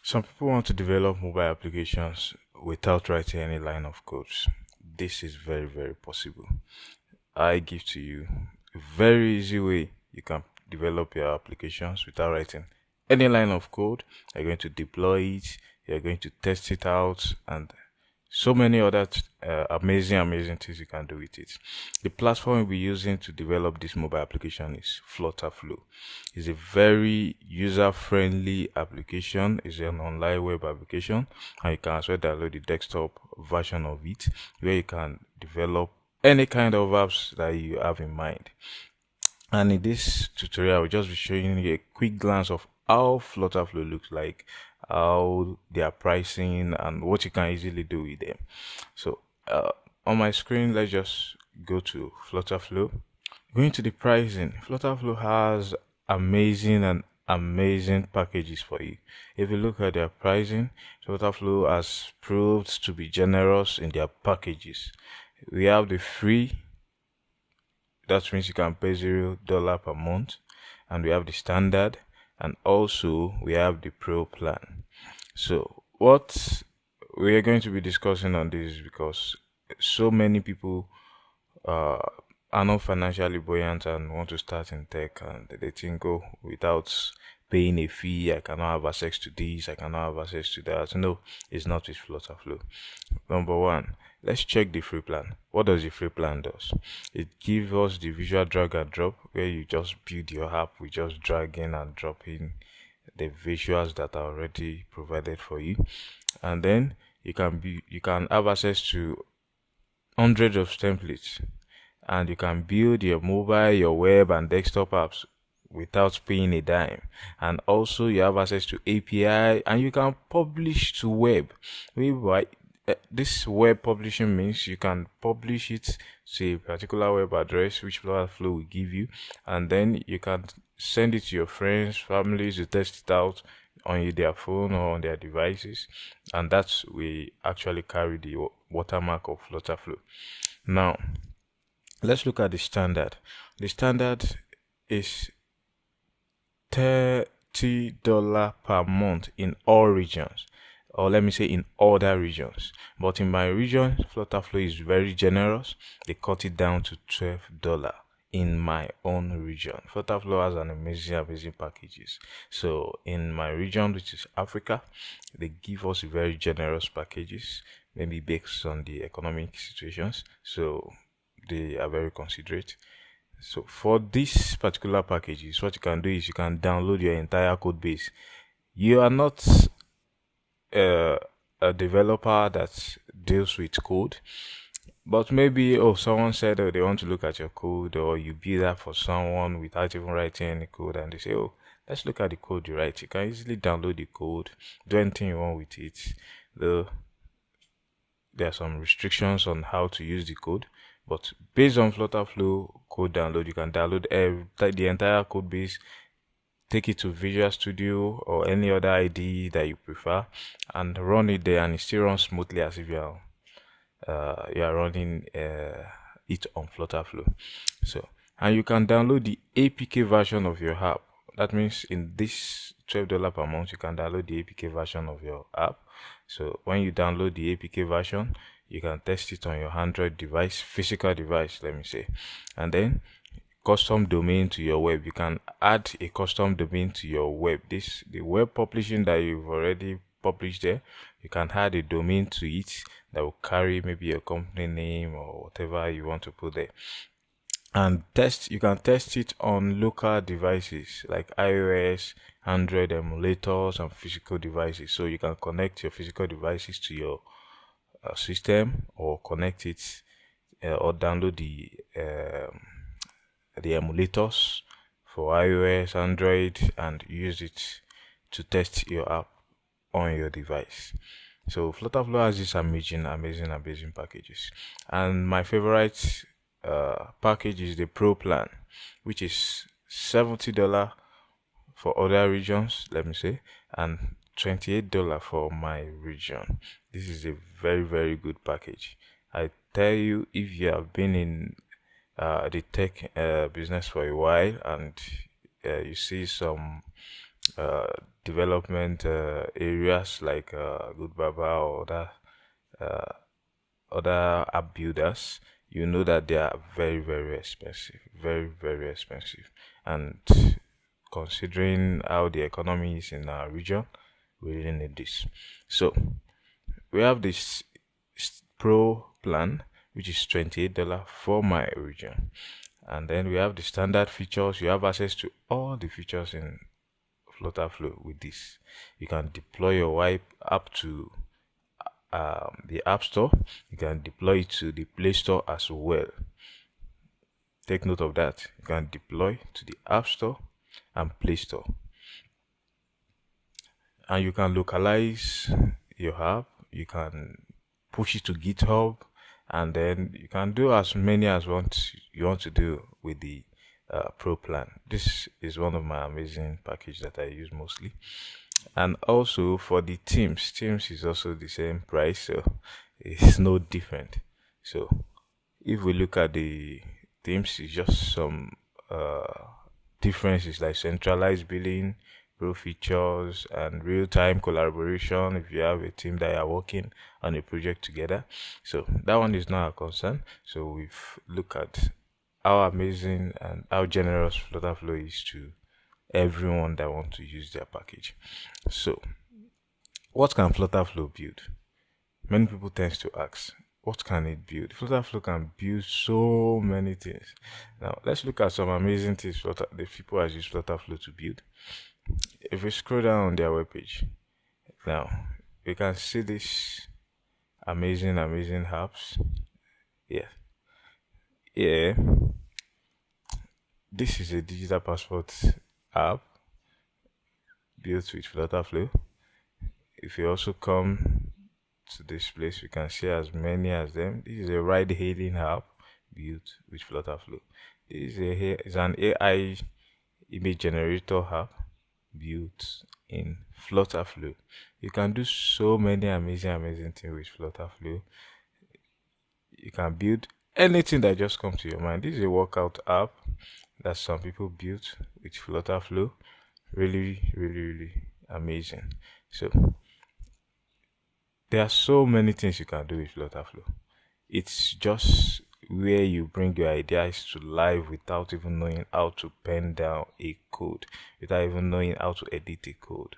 Some people want to develop mobile applications without writing any line of code. This is very possible. I give to you a very easy way you can develop your applications without writing any line of code. You're going to deploy it, you're going to test it out, and so many other amazing things you can do with it. The platform we'll be using to develop this mobile application is FlutterFlow. It's a very user-friendly application. It's an online web application, and you can as well download the desktop version of it, where you can develop any kind of apps that you have in mind. And in this tutorial, I'll just be showing you a quick glance of how FlutterFlow looks like, how their pricing, and what you can easily do with them. So on my screen, let's just go to FlutterFlow. Going to the pricing, FlutterFlow has amazing packages for you. If you look at their pricing, FlutterFlow has proved to be generous in their packages. We have the free, that means you can pay $0 per month, and we have the standard, and also we have the pro plan. So what we are going to be discussing on this is because so many people are not financially buoyant and want to start in tech, and they think, oh, without paying a fee, I cannot have access to this, I cannot have access to that. No, it's not with FlutterFlow. Number one, let's check the free plan. What does the free plan do? It gives us the visual drag and drop, where you just build your app with just dragging and dropping the visuals that are already provided for you, and then you can have access to hundreds of templates, and you can build your mobile, your web, and desktop apps without paying a dime. And also you have access to API, and you can publish to web. This web publishing means you can publish it to a particular web address which FlutterFlow will give you, and then you can send it to your friends, families to test it out on their phone or on their devices, and that's we actually carry the watermark of FlutterFlow. Now let's look at the standard. The standard is $30 per month in all regions, or let me say in other regions. But in my region, FlutterFlow is very generous. They cut it down to $12 in my own region. FlutterFlow has an amazing packages. So in my region, which is Africa, they give us very generous packages, maybe based on the economic situations. So they are very considerate. So for this particular packages, what you can do is you can download your entire code base. You are not a developer that deals with code, but maybe someone said they want to look at your code, or you build that for someone without even writing any code, and they say, let's look at the code you write. You can easily download the code, do anything you want with it. Though there are some restrictions on how to use the code, but based on FlutterFlow code download, you can download the entire code base, take it to Visual Studio or any other IDE that you prefer, and run it there, and it still runs smoothly as if you are running it on FlutterFlow. So, and you can download the APK version of your app. That means in this $12 per month, you can download the APK version of your app. So when you download the APK version, you can test it on your Android device, physical device, let me say, and then custom domain to your web. You can add a custom domain to your web. The web publishing that you've already published there, you can add a domain to it that will carry maybe your company name or whatever you want to put there. And you can test it on local devices like iOS, Android emulators, and physical devices. So you can connect your physical devices to your system, or connect it or download the emulators for iOS, Android, and use it to test your app on your device. So FlutterFlow has this amazing packages, and my favorite package is the Pro plan, which is $70 for other regions, let me say, and $28 for my region. This is a very good package. I tell you, if you have been in the tech business for a while, and you see some uh, development areas like Good Baba or other app builders, you know that they are very, very expensive, very, very expensive. And considering how the economy is in our region, we really need this. So we have this pro plan, which is $28 for my region. And then we have the standard features. You have access to all the features in FlutterFlow with this. You can deploy your wipe app to the App Store. You can deploy it to the Play Store as well. Take note of that. You can deploy to the App Store and Play Store. And you can localize your app. You can push it to GitHub, and then you can do as many as you want to do with the Pro plan. This is one of my amazing packages that I use mostly. And also for the teams is also the same price, so it's no different. So if we look at the themes, it's just some differences like centralized billing, pro features, and real-time collaboration if you have a team that are working on a project together. So that one is not a concern. So we've looked at how amazing and how generous FlutterFlow is to everyone that want to use their package. So what can FlutterFlow build? Many people tend to ask, what can it build? FlutterFlow can build so many things. Now let's look at some amazing things the people have used FlutterFlow to build. If we scroll down on their webpage, now we can see this amazing apps. Yeah, this is a digital passport app built with FlutterFlow. If you also come to this place, we can see as many as them. This is a ride hailing app built with FlutterFlow. This is an AI image generator app built in FlutterFlow. You can do so many amazing things with FlutterFlow. You can build anything that just comes to your mind. This is a workout app that some people built with FlutterFlow. Really amazing. So there are so many things you can do with FlutterFlow. It's just where you bring your ideas to life without even knowing how to pen down a code, without even knowing how to edit a code.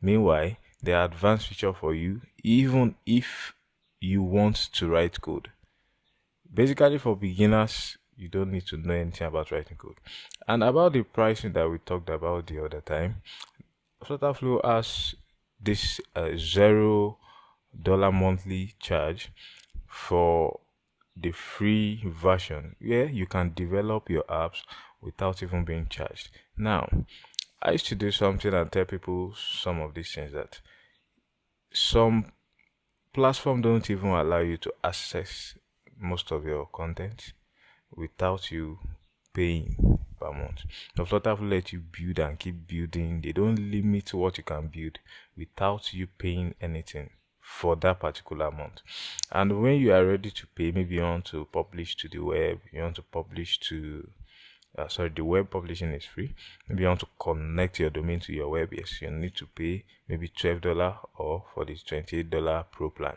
Meanwhile, there are advanced features for you even if you want to write code. Basically, for beginners, you don't need to know anything about writing code. And about the pricing that we talked about the other time, FlutterFlow has this $0 monthly charge for the free version where you can develop your apps without even being charged. Now, I used to do something and tell people some of these things, that some platforms don't even allow you to access most of your content without you paying per month. The FlutterFlow let you build and keep building. They don't limit what you can build without you paying anything for that particular month. And when you are ready to pay, maybe you want to publish to the web, you want to publish to the web publishing is free. Maybe you want to connect your domain to your web, yes, you need to pay maybe $12 or for this $28 pro plan.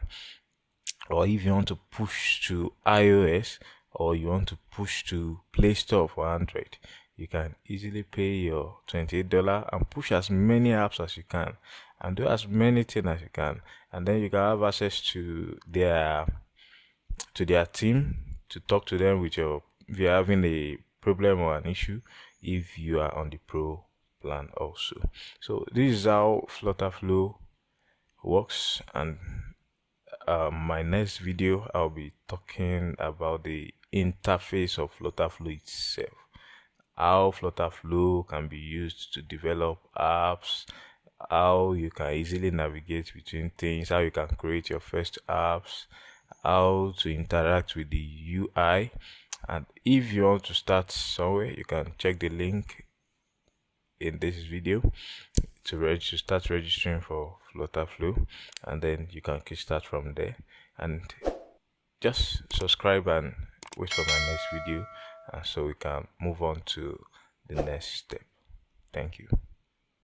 Or if you want to push to iOS or you want to push to Play Store for Android, you can easily pay your $28 and push as many apps as you can and do as many things as you can, and then you can have access to their team to talk to them if you're having a problem or an issue if you are on the pro plan also. So this is how FlutterFlow works, and my next video I'll be talking about the interface of FlutterFlow itself, how FlutterFlow can be used to develop apps, how you can easily navigate between things, how you can create your first apps, how to interact with the UI. And if you want to start somewhere, you can check the link in this video to start registering for FlutterFlow, and then you can start from there. And just subscribe and wait for my next video, so we can move on to the next step. Thank you.